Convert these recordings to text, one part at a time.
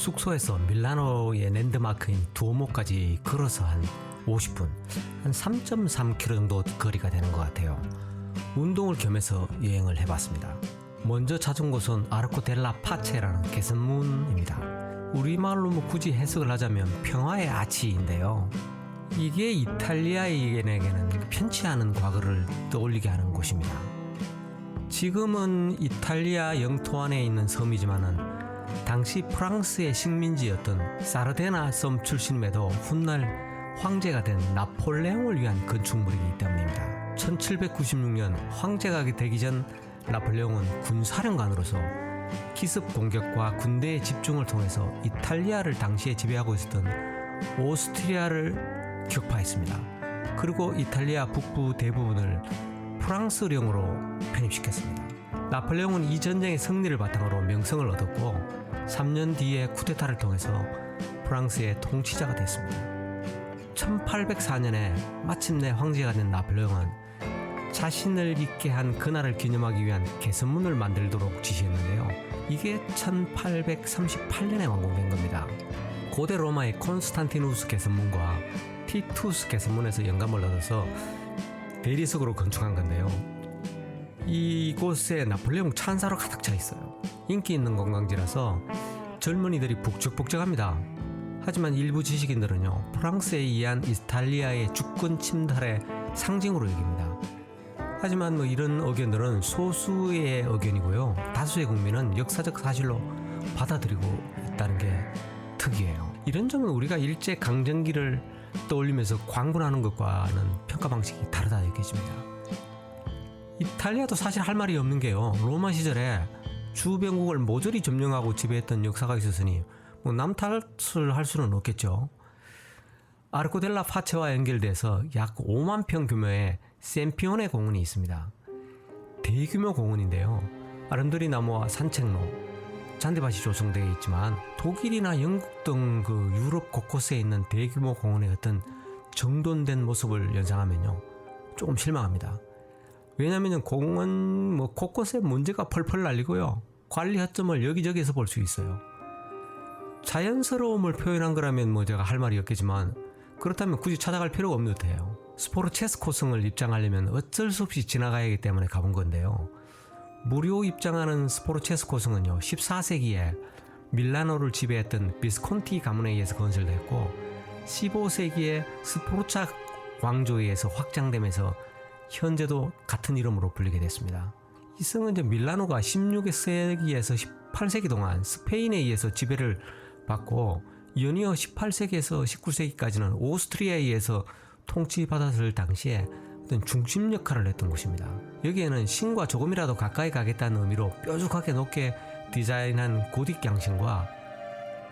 숙소에서 밀라노의 랜드마크인 두오모까지 걸어서 한 50분, 한 3.3km 정도 거리가 되는 것 같아요. 운동을 겸해서 여행을 해봤습니다. 먼저 찾은 곳은 아르코 델라 파체라는 개선문입니다. 우리말로 굳이 해석을 하자면 평화의 아치인데요. 이게 이탈리아인에게는 편치 않은 과거를 떠올리게 하는 곳입니다. 지금은 이탈리아 영토 안에 있는 섬이지만은 당시 프랑스의 식민지였던 사르데나 섬 출신임에도 훗날 황제가 된 나폴레옹을 위한 건축물이기 때문입니다. 1796년 황제가 되기 전 나폴레옹은 군사령관으로서 기습 공격과 군대의 집중을 통해서 이탈리아를 당시에 지배하고 있었던 오스트리아를 격파했습니다. 그리고 이탈리아 북부 대부분을 프랑스령으로 편입시켰습니다. 나폴레옹은 이 전쟁의 승리를 바탕으로 명성을 얻었고 3년 뒤에 쿠데타를 통해서 프랑스의 통치자가 됐습니다. 1804년에 마침내 황제가 된 나폴레옹은 자신을 있게 한 그날을 기념하기 위한 개선문을 만들도록 지시했는데요. 이게 1838년에 완공된 겁니다. 고대 로마의 콘스탄티누스 개선문과 티투스 개선문에서 영감을 얻어서 대리석으로 건축한 건데요. 이곳에 나폴레옹 찬사로 가득 차 있어요. 인기 있는 관광지라서 젊은이들이 북적북적합니다. 하지만 일부 지식인들은요, 프랑스에 의한 이탈리아의 주권 침탈의 상징으로 여깁니다. 하지만 이런 의견들은 소수의 의견이고요. 다수의 국민은 역사적 사실로 받아들이고 있다는 게 특이해요. 이런 점은 우리가 일제 강점기를 떠올리면서 광분하는 것과는 평가 방식이 다르다 여겨집니다. 이탈리아도 사실 할 말이 없는 게요. 로마 시절에 주변국을 모조리 점령하고 지배했던 역사가 있었으니 남 탓을 할 수는 없겠죠. 아르코 델라 파체와 연결돼서 약 5만 평 규모의 셈피오네 공원이 있습니다. 대규모 공원인데요. 아름드리 나무와 산책로, 잔디밭이 조성되어 있지만 독일이나 영국 등 유럽 곳곳에 있는 대규모 공원의 어떤 정돈된 모습을 연상하면요, 조금 실망합니다. 왜냐하면 공원 곳곳에 문제가 펄펄 날리고요, 관리 허점을 여기저기에서 볼 수 있어요. 자연스러움을 표현한 거라면 제가 할 말이 없겠지만 그렇다면 굳이 찾아갈 필요가 없는 듯해요. 스포르체스코 성을 입장하려면 어쩔 수 없이 지나가야 하기 때문에 가본 건데요. 무료 입장하는 스포르체스코 성은요, 14세기에 밀라노를 지배했던 비스콘티 가문에 의해서 건설됐고 15세기에 스포르차 왕조에 의해서 확장되면서 현재도 같은 이름으로 불리게 됐습니다. 이 성은 밀라노가 16세기에서 18세기 동안 스페인에 의해서 지배를 받고 연이어 18세기에서 19세기까지는 오스트리아에 의해서 통치받았을 당시에 어떤 중심 역할을 했던 곳입니다. 여기에는 신과 조금이라도 가까이 가겠다는 의미로 뾰족하게 높게 디자인한 고딕 양식과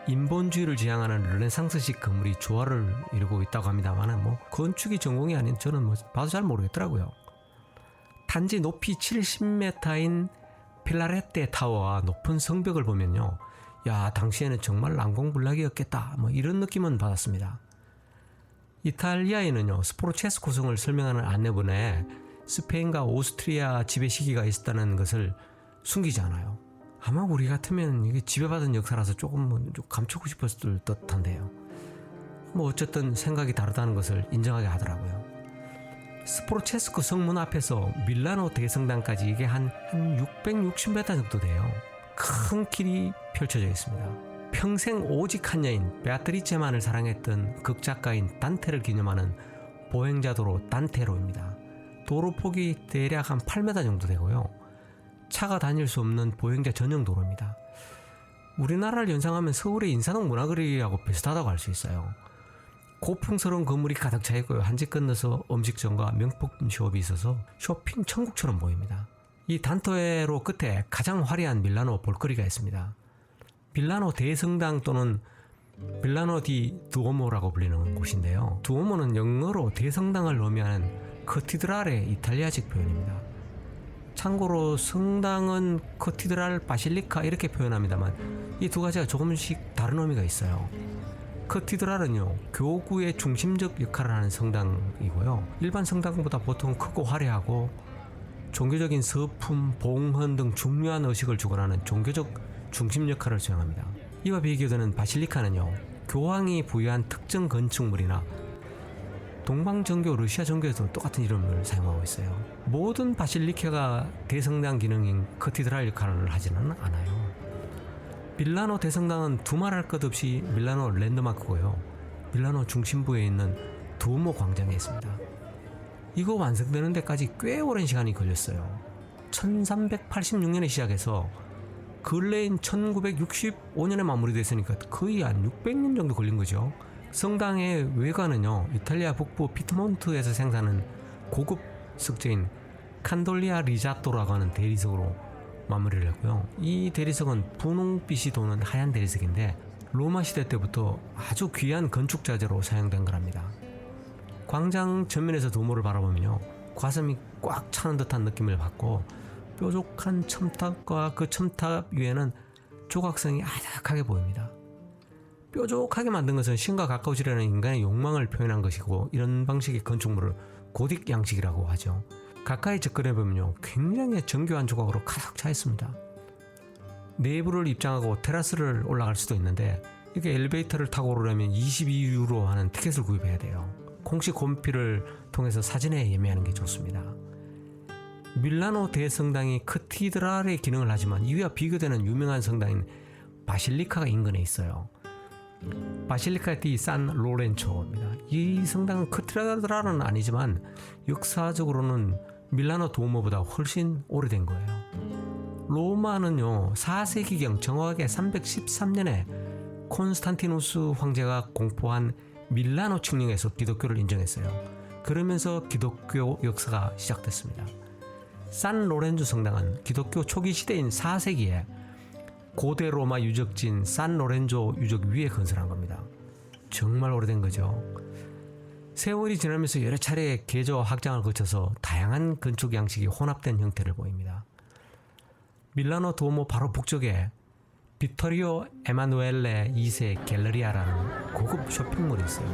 인본주의를 지향하는 르네상스식 건물이 조화를 이루고 있다고 합니다만 건축이 전공이 아닌 저는 봐도 잘 모르겠더라고요. 단지 높이 70m인 필라레테 타워와 높은 성벽을 보면요, 야, 당시에는 정말 난공불락이었겠다, 이런 느낌은 받았습니다. 이탈리아에는요, 스포르체스코 성을 설명하는 안내문에 스페인과 오스트리아 지배 시기가 있었다는 것을 숨기지 않아요. 아마 우리 같으면 이게 지배받은 역사라서 조금 감추고 싶었을 듯한데요. 어쨌든 생각이 다르다는 것을 인정하게 하더라고요. 스포르체스코 성문 앞에서 밀라노 대성당까지 이게 한 660m 정도 돼요. 큰 길이 펼쳐져 있습니다. 평생 오직 한 여인 베아트리체만을 사랑했던 극작가인 단테를 기념하는 보행자도로 단테로입니다. 도로 폭이 대략 한 8m 정도 되고요. 차가 다닐 수 없는 보행자 전용 도로입니다. 우리나라를 연상하면 서울의 인사동 문화거리하고 비슷하다고 할 수 있어요. 고풍스러운 건물이 가득 차 있고요. 한 집 건너서 음식점과 명품 숍이 있어서 쇼핑 천국처럼 보입니다. 이 단테로 끝에 가장 화려한 밀라노 볼거리가 있습니다. 밀라노 대성당 또는 밀라노 디 두오모라고 불리는 곳인데요. 두오모는 영어로 대성당을 의미하는 커티드랄의 이탈리아식 표현입니다. 참고로 성당은 커티드랄 바실리카 이렇게 표현합니다만 이 두 가지가 조금씩 다른 의미가 있어요. 커티드랄은요, 교구의 중심적 역할을 하는 성당이고요. 일반 성당보다 보통 크고 화려하고 종교적인 서품, 봉헌 등 중요한 의식을 주관하는 종교적 중심 역할을 수행합니다. 이와 비교되는 바실리카는요, 교황이 부여한 특정 건축물이나 동방정교, 러시아 정교에서도 똑같은 이름을 사용하고 있어요. 모든 바실리카가 대성당 기능인 커티드랄 역할을 하지는 않아요. 밀라노 대성당은 두말할 것 없이 밀라노 랜드마크고요. 밀라노 중심부에 있는 두오모 광장에 있습니다. 이거 완성되는 데까지 꽤 오랜 시간이 걸렸어요. 1386년에 시작해서 근래인 1965년에 마무리됐으니까 거의 한 600년 정도 걸린 거죠. 성당의 외관은요, 이탈리아 북부 피트몬트에서 생산하는 고급 석재인 칸돌리아 리자토라고 하는 대리석으로 마무리를 했고요. 이 대리석은 분홍빛이 도는 하얀 대리석인데 로마 시대 때부터 아주 귀한 건축 자재로 사용된 거랍니다. 광장 전면에서 도모를 바라보면요, 가슴이 꽉 차는 듯한 느낌을 받고 뾰족한 첨탑과 그 첨탑 위에는 조각성이 아득하게 보입니다. 뾰족하게 만든 것은 신과 가까워지려는 인간의 욕망을 표현한 것이고, 이런 방식의 건축물을 고딕 양식이라고 하죠. 가까이 접근해보면요, 굉장히 정교한 조각으로 가득 차 있습니다. 내부를 입장하고 테라스를 올라갈 수도 있는데, 이렇게 엘리베이터를 타고 오르려면 22유로 하는 티켓을 구입해야 돼요. 공식 홈피를 통해서 사전에 예매하는 게 좋습니다. 밀라노 대성당이 커티드랄의 기능을 하지만 이와 비교되는 유명한 성당인 바실리카가 인근에 있어요. 바실리카 디 산 로렌초입니다. 이 성당은 커티드랄은 아니지만 역사적으로는 밀라노 두오모보다 훨씬 오래된 거예요. 로마는요, 4세기경 정확하게 313년에 콘스탄티누스 황제가 공포한 밀라노 칙령에서 기독교를 인정했어요. 그러면서 기독교 역사가 시작됐습니다. 산 로렌조 성당은 기독교 초기 시대인 4세기에 고대 로마 유적지인 산 로렌조 유적 위에 건설한 겁니다. 정말 오래된 거죠. 세월이 지나면서 여러 차례 개조와 확장을 거쳐서 다양한 건축 양식이 혼합된 형태를 보입니다. 밀라노 두오모 바로 북쪽에 비토리오 에마누엘레 2세 갤러리아라는 고급 쇼핑몰이 있어요.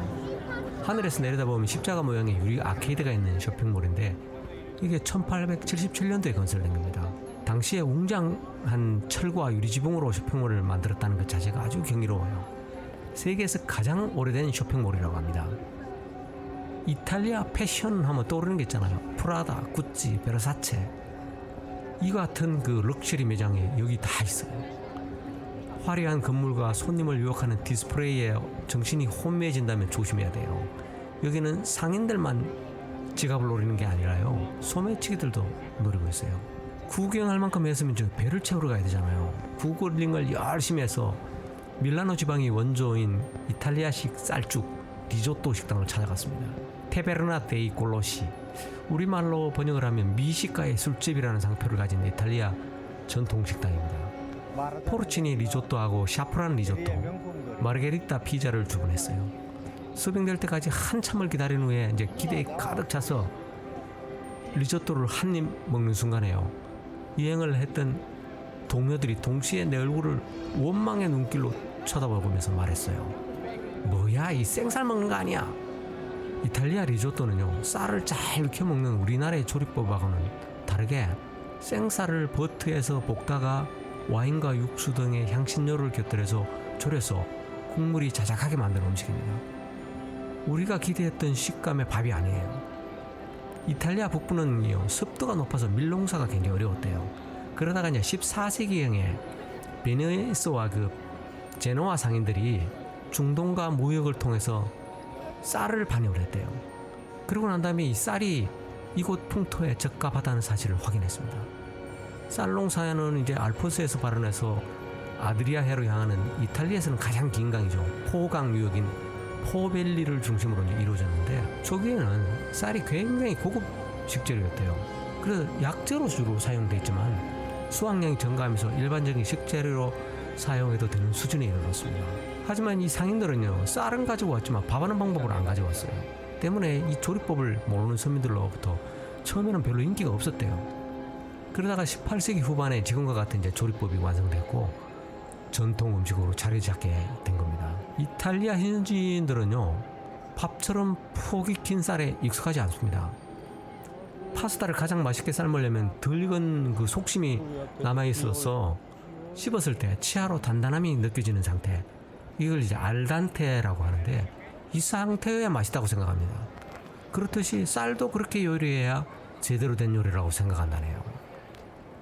하늘에서 내려다보면 십자가 모양의 유리 아케이드가 있는 쇼핑몰인데, 이게 1877년도에 건설된 겁니다. 당시에 웅장한 철과 유리 지붕으로 쇼핑몰을 만들었다는 것 자체가 아주 경이로워요. 세계에서 가장 오래된 쇼핑몰이라고 합니다. 이탈리아 패션 하면 떠오르는 게 있잖아요. 프라다, 구찌, 베르사체. 이 같은 그 럭셔리 매장이 여기 다 있어요. 화려한 건물과 손님을 유혹하는 디스플레이에 정신이 혼미해진다면 조심해야 돼요. 여기는 상인들만 지갑을 노리는 게 아니라요, 소매치기들도 노리고 있어요. 구경할 만큼 했으면 저 배를 채우러 가야 되잖아요. 구글링을 열심히 해서 밀라노 지방이 원조인 이탈리아식 쌀죽 리조또 식당을 찾아갔습니다. 테베르나 데이 골로시, 우리말로 번역을 하면 미식가의 술집이라는 상표를 가진 이탈리아 전통 식당입니다. 포르치니 리조또하고 샤프란 리조또, 마르게리타 피자를 주문했어요. 서빙될 때까지 한참을 기다린 후에 이제 기대에 가득 차서 리조또를 한 입 먹는 순간에요, 여행을 했던 동료들이 동시에 내 얼굴을 원망의 눈길로 쳐다보면서 말했어요. 뭐야, 이 생쌀 먹는 거 아니야? 이탈리아 리조또는요, 쌀을 잘 익혀 먹는 우리나라의 조리법하고는 다르게 생쌀을 버터에서 볶다가 와인과 육수 등의 향신료를 곁들여서 졸여서 국물이 자작하게 만든 음식입니다. 우리가 기대했던 식감의 밥이 아니에요. 이탈리아 북부는요, 습도가 높아서 밀농사가 굉장히 어려웠대요. 그러다가 이제 14세기경에 베네스와 그 제노아 상인들이 중동과 무역을 통해서 쌀을 반입을 했대요. 그러고 난 다음에 이 쌀이 이곳 풍토에 적합하다는 사실을 확인했습니다. 쌀 농사는 이제 알프스에서 발원해서 아드리아해로 향하는 이탈리아에서는 가장 긴 강이죠. 포강 유역인 포벨리를 중심으로 이루어졌는데, 초기에는 쌀이 굉장히 고급 식재료였대요. 그래서 약재로 주로 사용됐지만 수확량이 증가하면서 일반적인 식재료로 사용해도 되는 수준에 이르렀습니다. 하지만 이 상인들은요, 쌀은 가지고 왔지만 밥하는 방법을 안 가져왔어요. 때문에 이 조리법을 모르는 서민들로부터 처음에는 별로 인기가 없었대요. 그러다가 18세기 후반에 지금과 같은 이제 조리법이 완성됐고 전통 음식으로 자리 잡게 된 겁니다. 이탈리아 현지인들은요, 밥처럼 폭 익힌 쌀에 익숙하지 않습니다. 파스타를 가장 맛있게 삶으려면 덜 익은 그 속심이 남아있어서 씹었을 때 치아로 단단함이 느껴지는 상태, 이걸 이제 알단테라고 하는데 이 상태여야 맛있다고 생각합니다. 그렇듯이 쌀도 그렇게 요리해야 제대로 된 요리라고 생각한다네요.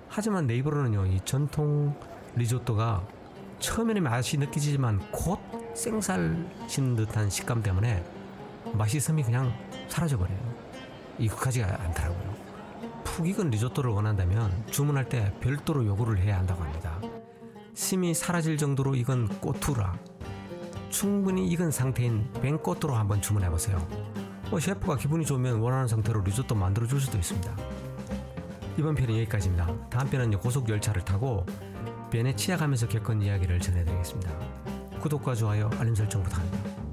하지만 내 입으로는요, 이 전통 리조또가 처음에는 맛이 느껴지지만 곧 생쌀 씹는 듯한 식감 때문에 맛있음이 그냥 사라져버려요. 익숙하지가 않더라고요. 푹 익은 리조또를 원한다면 주문할 때 별도로 요구를 해야 한다고 합니다. 심이 사라질 정도로 익은 꼬투라, 충분히 익은 상태인 뱅꼬뚜로 한번 주문해보세요. 셰프가 기분이 좋으면 원하는 상태로 리조또 만들어줄 수도 있습니다. 이번 편은 여기까지입니다. 다음 편은 고속열차를 타고 베네치아 가면서 겪은 이야기를 전해드리겠습니다. 구독과 좋아요, 알림 설정 부탁합니다.